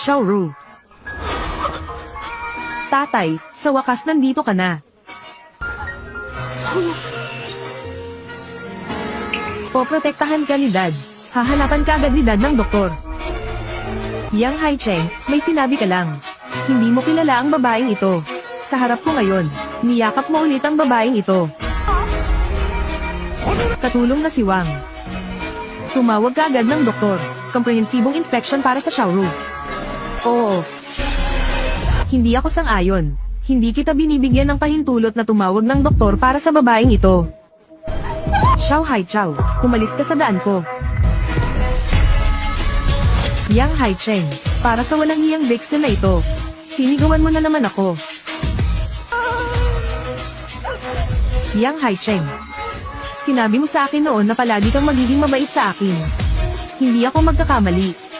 Xiaoru. Tatay, sa wakas nandito ka na. Poprotektahan ka ni Dad. Hahanapan ka agad ni Dad ng doktor. Yang Haicheng, may sinabi ka lang. Hindi mo kilala ang babaeng ito. Sa harap ko ngayon, niyakap mo ulit ang babaeng ito. Katulong na si Wang. Tumawag ka agad ng doktor. Komprehensibong inspection para sa Xiaoru. Oo. Hindi ako sang-ayon. Hindi kita binibigyan ng pahintulot na tumawag ng doktor para sa babaeng ito. Xiao Haichao, umalis ka sa daan ko. Yang Haicheng, para sa walang hiyang Vixen na ito. Sinigawan mo na naman ako. Yang Haicheng, sinabi mo sa akin noon na palagi kang magiging mabait sa akin. Hindi ako magkakamali.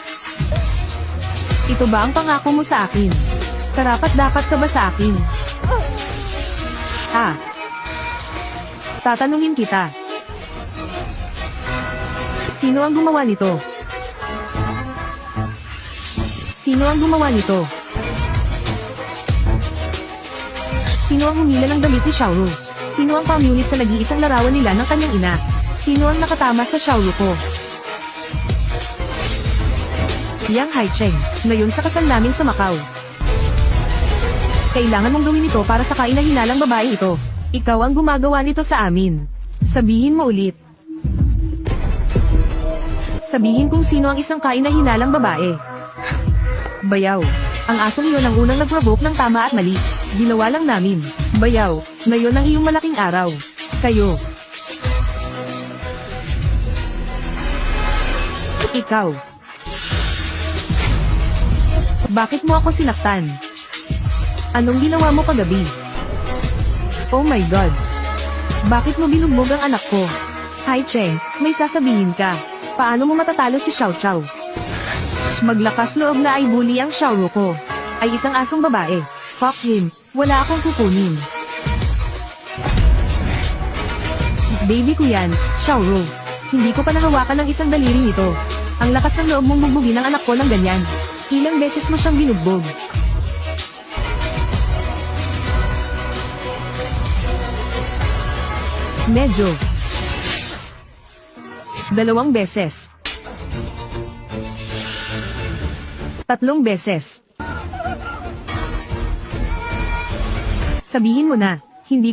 Ito ba ang pangako mo sa akin? Karapat-dapat ka ba sa akin? Tatanungin kita. Sino ang gumawa nito? Sino ang gumawa nito? Sino ang humila ng damit ni Xiaoru? Sino ang pamunit sa nag-iisang larawan nila ng kanyang ina? Sino ang nakatama sa Xiaoru ko? Yang Haicheng, ngayon sa kasal namin sa Macau. Kailangan mong gawin ito para sa kainahinalang babae ito. Ikaw ang gumagawa nito sa amin. Sabihin mo ulit. Sabihin kung sino ang isang kainahinalang babae. Bayaw. Ang asong iyon ang unang nag-provoke ng tama at mali. Ginawa lang namin. Bayaw. Ngayon ang iyong malaking araw. Kayo. Ikaw. Bakit mo ako sinaktan? Anong ginawa mo kagabi? Oh my God. Bakit mo binugbog ang anak ko? Haicheng, may sasabihin ka. Paano mo matatalo si Xiao Chao? Maglakas loob na ay bully ang Xiaoru ko. Ay isang asong babae. Fuck him, wala akong kukunin. Baby ko yan, Xiaoru. Hindi ko pa nahawakan ng isang daliri nito. Ang lakas ng loob mong bugbugin ang anak ko ng ganyan. Ilang beses mo siyang binugbog. Medyo. 2 beses. 3 beses. Sabihin mo na, hindi ko